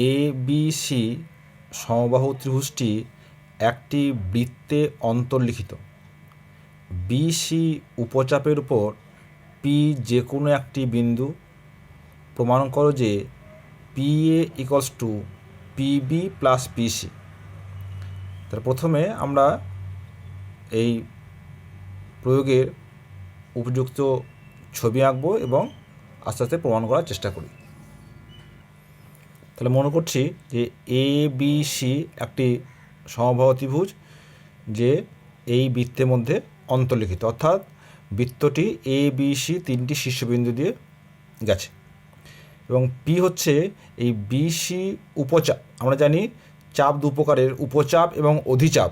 A B C সমবাহু ত্রিভুজটি একটি বৃত্তে অন্তর্লিখিত। বিসি উপচাপের উপর পি যে কোনো একটি বিন্দু। প্রমাণ করো যে P A equals to PB plus PC. তার প্রথমে আমরা এই প্রয়োগের উপযুক্ত ছবি আঁকবো এবং আস্তে আস্তে প্রমাণ করার চেষ্টা করি। তাহলে মনে করছি যে এ বি সি একটি সমবাহু ত্রিভুজ যে এই বৃত্তের মধ্যে অন্তর্লিখিত, অর্থাৎ বৃত্তটি এ বি সি তিনটি শীর্ষবিন্দু দিয়ে গেছে এবং পি হচ্ছে এই বিসি উপচাপ। আমরা জানি চাপ দু প্রকারের, উপচাপ এবং অধিচাপ।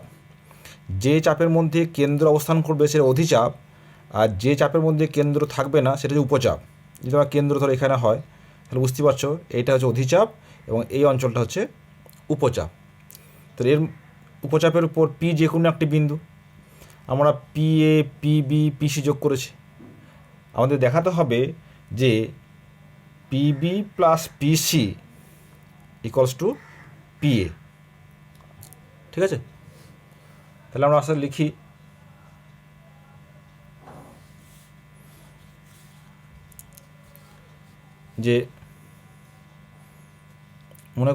যে চাপের মধ্যে কেন্দ্র অবস্থান করবে সেটা অধিচাপ, আর যে চাপের মধ্যে কেন্দ্র থাকবে না সেটা হচ্ছে উপচাপ। যদি আমার কেন্দ্র ধরো এখানে হয় তাহলে বুঝতে পারছো এইটা হচ্ছে অধিচাপ এবং এই অঞ্চলটা হচ্ছে উপচাপ। তো এর উপচাপের উপর পি যে কোনো একটি বিন্দু। আমরা পি এ পিবি পিসি যোগ করেছি। আমাদের দেখাতে হবে যে PB plus PC equals to PA. ঠিক আছে, তাহলে আমরা আসলে লিখি যে মনে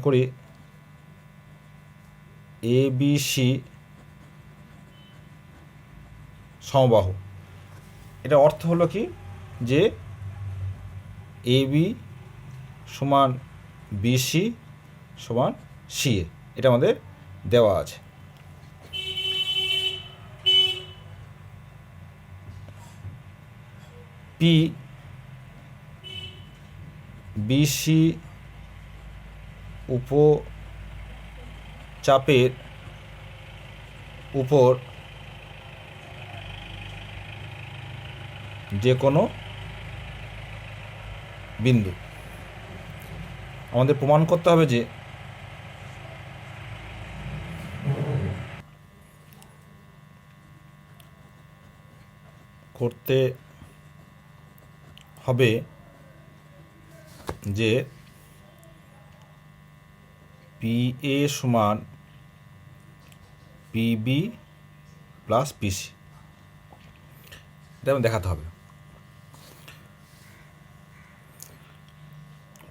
করি এ বি সি সমবাহু। এটা অর্থ হলো কি যে এ বি সমান বিসি সমান সিএ, এটা আমাদের দেওয়া আছে। পি বিসি উপচাপের উপর যে কোনো বিন্দু। আমাদের প্রমাণ করতে হবে যে পি এ সমান পিবি প্লাস পিসি, এটা দেখাতে হবে।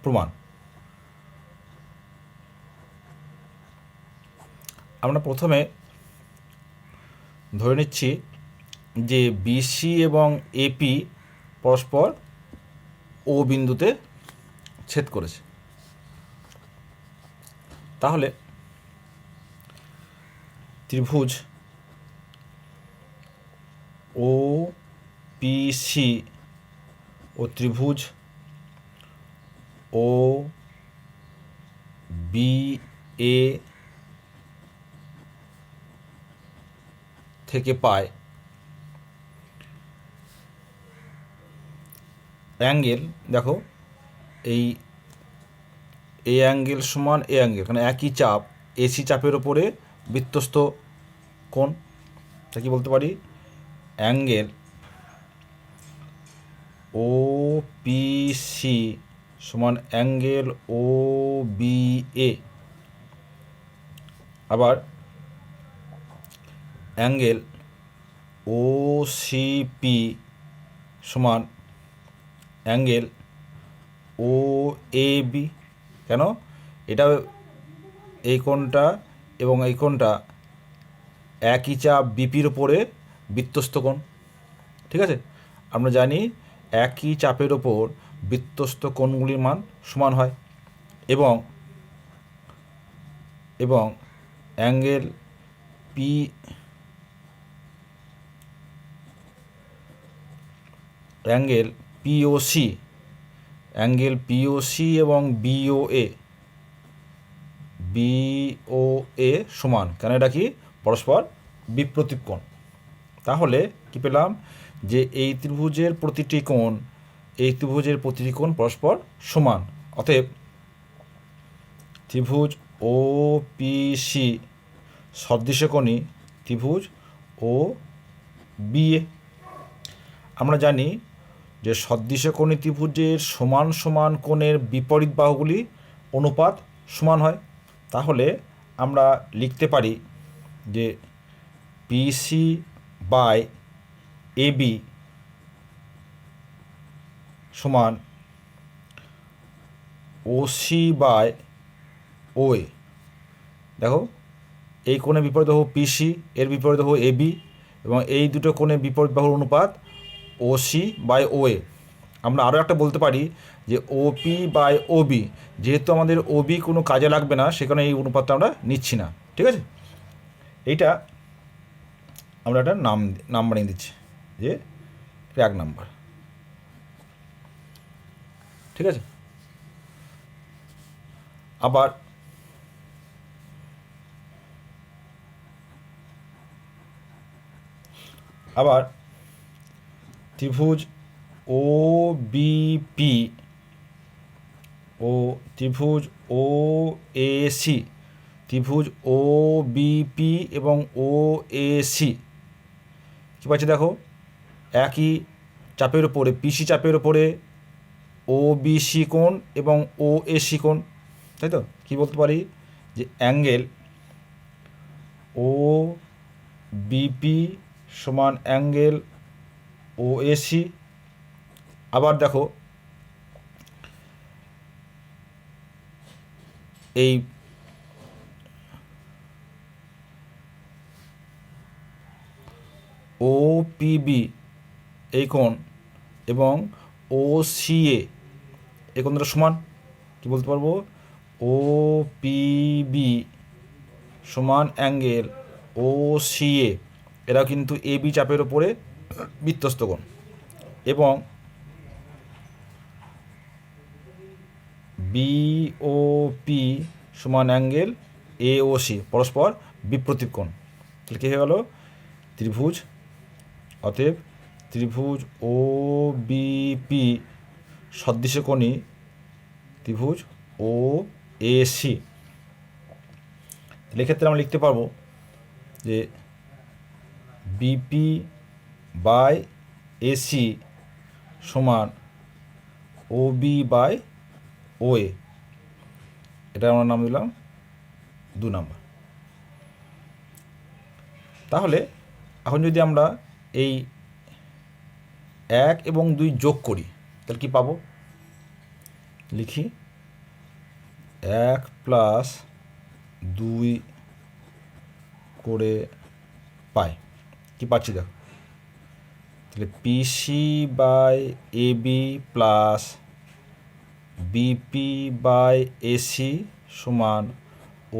প্রমাণ আমরা প্রথমে ধরে নিচ্ছি যে বিসি এবং এপি পরস্পর ও বিন্দুতে ছেদ করেছে। তাহলে ত্রিভুজ ও পিসি ও ত্রিভুজ ও বি এ থেকে পায় অ্যাঙ্গেল। দেখো এই এ অ্যাঙ্গেল সমান এ অ্যাঙ্গেল, কারণ একই চাপ এসি চাপের ওপরে বৃত্তস্থ কোণ। তা কি বলতে পারি, অ্যাঙ্গেল ও পি সি সমান অ্যাঙ্গেল ও বি এ। আবার অ্যাঙ্গেল ও সি পি সমান অ্যাঙ্গেল ও এ বি। কেন, এটা এই কোণটা এবং এই কোণটা একই চাপ বিপির ওপরে বৃত্তস্থ কোণ। ঠিক আছে, আমরা জানি একই চাপের ওপর বৃত্তস্থ কোণগুলির মান সমান হয় এবং অ্যাঙ্গেল পি অ্যাঙ্গেল পিওসি এবং বিওএ সমান। কেন, এটা কি পরস্পর বিপ্রতীপ কোণ। তাহলে কি পেলাম যে এই ত্রিভুজের প্রতিটি কোণ পরস্পর সমান। অতএব ত্রিভুজ ও পিসি সদৃশকোণী ত্রিভুজ ও বিএ। আমরা জানি যে সদৃশকোণী ত্রিভুজের সমান সমান কোণের বিপরীত বাহুগুলি অনুপাত সমান হয়। তাহলে আমরা লিখতে পারি যে পিসি বাই এবি সমান ওসি বাই ওএ। দেখো এই কোণের বিপরীত বাহু পিসি, এর বিপরীত বাহু এবি, এবং এই দুটো কোণের বিপরীত বাহুর অনুপাত ওসি বাই ওএ। আমরা আরও একটা বলতে পারি যে ওপি বাই ওবি, যেহেতু আমাদের ওবি কোনো কাজে লাগবে না সে কারণে এই অনুপাতটা আমরা নিচ্ছি না। ঠিক আছে, এইটা আমরা একটা নাম্বারিং দিচ্ছি যে 1 নাম্বার। ঠিক আছে, আবার ত্রিভুজ ও বিপি ও ত্রিভুজ ও এসি, ত্রিভুজ ও বিপি এবং ও এসি কী পাচ্ছি দেখো, একই চাপের ওপরে পিসি চাপের ওপরে ও বিসি কোণ এবং ও এসি কোণ, তাই তো? কী বলতে পারি যে অ্যাঙ্গেল ও বিপি সমান অ্যাঙ্গেল ও এসি। আবার দেখো এই ও পিবি এই কোণ এবং ও সিএ এই কোণ দুটো সমান। কী বলতে পারবো, ও পিবি সমান অ্যাঙ্গেল ও সিএ, এরা কিন্তু এবি চাপের ওপরে বৃত্তস্থ কোণ, এবং বিওপি সমান অ্যাঙ্গেল এওসি পরস্পর বিপ্রতীপ কোণ। তাহলে কী হয়ে গেল, ত্রিভুজ, অতএব ত্রিভুজ ও বিপি সদৃশকোণী ত্রিভুজ ও এসি। তাহলে এক্ষেত্রে আমরা লিখতে পারবো যে বিপি বাই এসি সমান ওবি বাই ওএ, এটা আমরা নাম দিলাম 2 নাম্বার। তাহলে এখন যদি আমরা এই 1 এবং 2 যোগ করি তাহলে কি পাবো, লিখি 1 প্লাস 2 করে পাই। কি পাচ্ছি দেখো, তাহলে PC by AB plus BP by AC সমান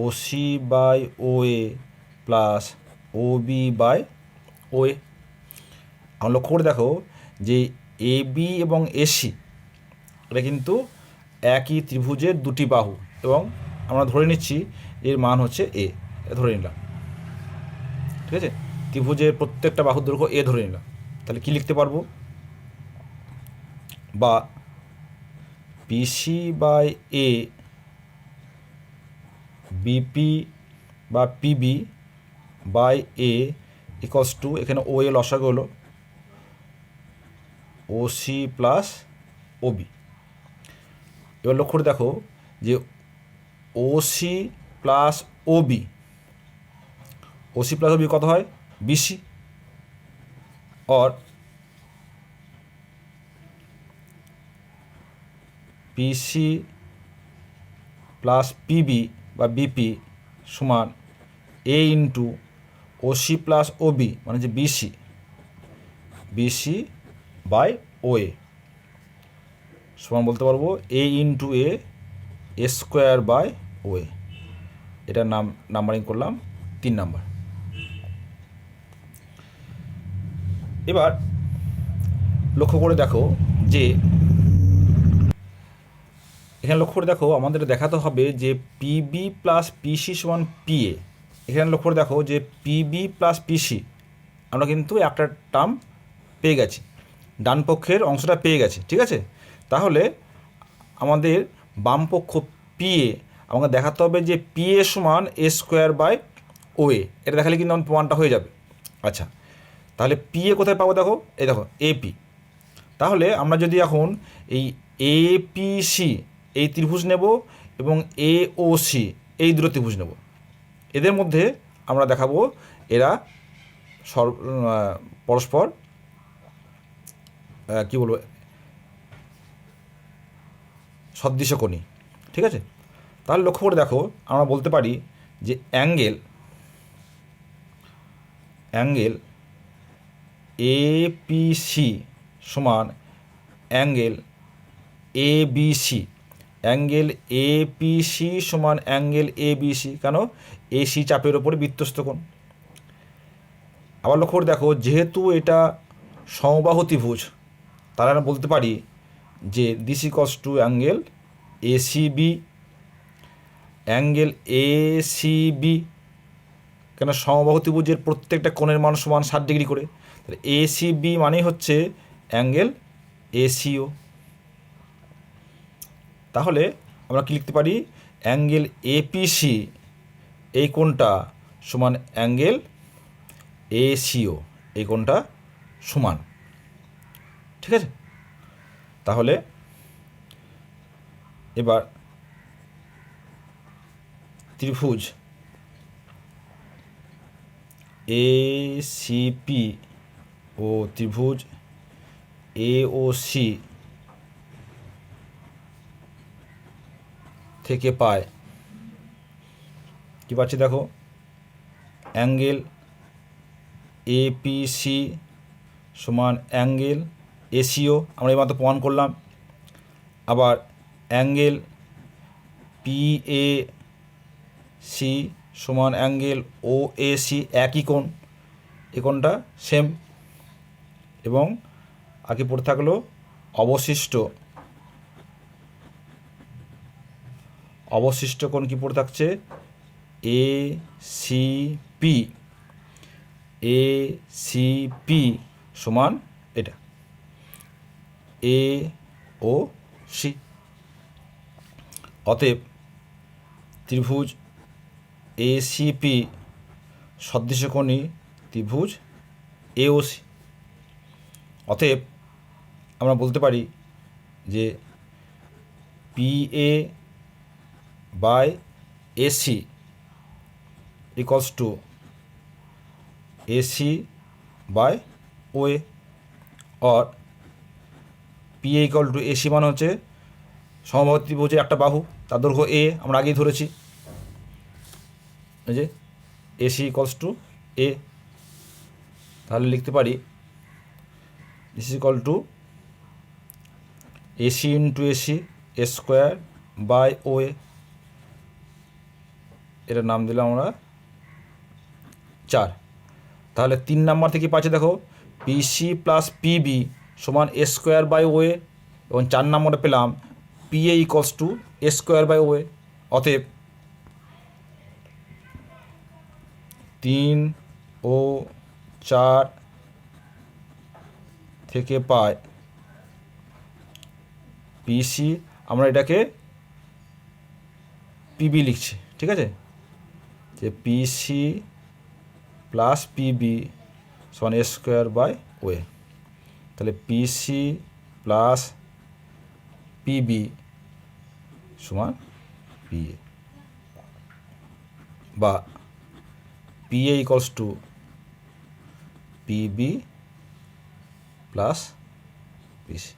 OC by OA plus OB by OA. আমরা লক্ষ্য করে দেখো যে এবি এবং এসি এটা কিন্তু একই ত্রিভুজের 2টি বাহু, এবং আমরা ধরে নিচ্ছি এর মান হচ্ছে এ, ধরে নিলাম। ঠিক আছে, ত্রিভুজের প্রত্যেকটা বাহুর দৈর্ঘ্য এ ধরে নিলাম। তাহলে কি লিখতে পারবো, বা পিসি বাই এ বিপি বা PB by A equals to, এখানে ও এ লসাগু হলো ওসি প্লাস ওবি। এবার লক্ষ্য করে দেখো যে OC plus OB, OC plus OB কত হয়, বিসি, और পিসি প্লাস পিবি বা বিপি সমান A into OC plus OB মানে যে বিসি, বিসি বাই ওএ সমান বলতে পারবো A into A square by OA. এটা নাম্বারিং করলাম 3 নাম্বার। এবার লক্ষ্য করে দেখো যে এখানে লক্ষ্য করে দেখো আমাদের দেখাতে হবে যে পিবি প্লাস পিসি সমান পিএ। এখানে লক্ষ্য করে দেখো যে পিবি প্লাস পিসি আমরা কিন্তু একটা টার্ম পেয়ে গেছি, ডান পক্ষের অংশটা পেয়ে গেছি। ঠিক আছে, তাহলে আমাদের বাম পক্ষ পিএ আমাকে দেখাতে হবে যে পিএ সমান এ স্কোয়ার বাই ওএ। এটা দেখালে কিন্তু আমার প্রমাণটা হয়ে যাবে। আচ্ছা, তাহলে পিএ কোথায় পাবো, দেখো এই দেখো এপি, তাহলে আমরা যদি এখন এই এপিসি এই ত্রিভুজ নেব এবং এওসি এই দুটো ত্রিভুজ নেব, এদের মধ্যে আমরা দেখাবো এরা পরস্পর কী বলবো সদৃশকোণী। ঠিক আছে, তাহলে লক্ষ্য করে দেখো, আমরা বলতে পারি যে অ্যাঙ্গেল এপিসি সমান অ্যাঙ্গেল এবিসি। অ্যাঙ্গেল এপিসি সমান অ্যাঙ্গেল এবিসি, কেন? এসি চাপের ওপরে বৃত্তস্থ কোণ। আবার লক্ষ্য করে দেখো, যেহেতু এটা সমবাহু ত্রিভুজ, তাহলে আমরা বলতে পারি যে this equals to angle ACB. Angle ACB, কেন? সমবাহু ত্রিভুজের প্রত্যেকটা কোণের মান সমান 60 ডিগ্রি করে, তাহলে এসিবি মানেই হচ্ছে অ্যাঙ্গেল এসিও। তাহলে আমরা কি লিখতে পারি? অ্যাঙ্গেল এপিসি এই কোণটা সমান অ্যাঙ্গেল এসিও, এই কোণটা সমান। ঠিক আছে, তাহলে এবার ত্রিভুজ এসিপি ও ত্রিভুজ এওসি থেকে পায় কী পাচ্ছি দেখো, অ্যাঙ্গেল এপিসি সমান অ্যাঙ্গেল এসিও, আমরা এই মাত্র প্রমাণ করলাম। আবার অ্যাঙ্গেল পিএসি সমান অ্যাঙ্গেল ওএসি, একই কোণ, এই কোণটা সেম। এবং আগে পড়ে থাকলো অবশিষ্ট কোণ কি পড়ে থাকছে? এসিপি সমান এটা এওসি। অতএব ত্রিভুজ এসিপি সদৃশকোণী ত্রিভুজ এওসি। অতএব আমরা বলতে পারি যে PA by AC equals to AC by OA, or PA equal to AC মানে হচ্ছে সমবাহু ত্রিভুজের একটা বাহু, তার দৈর্ঘ্য এ আমরা আগেই ধরেছি, এই যে এসি ইকলস টু এ। তাহলে লিখতে পারি this equal to AC into AC A square by OA, এটার নাম দিলাম আমরা 4। তাহলে 3 নাম্বার থেকে পাচ্ছে দেখো পিসি প্লাস পিবি সমান এ স্কোয়ার বাই ওএ, এবং 4 নম্বরে পেলাম PA equals to A square by OA. অতএব 3 ও 4 থেকে পায় পিসি, আমরা এটাকে পিবি লিখছি। ঠিক আছে, যে পিসি প্লাস পিবি সমান এ স্কোয়ার বাই ওএ। তাহলে পিসি প্লাস পিবি সমান পিএ, বা PA equals to PB plus PC.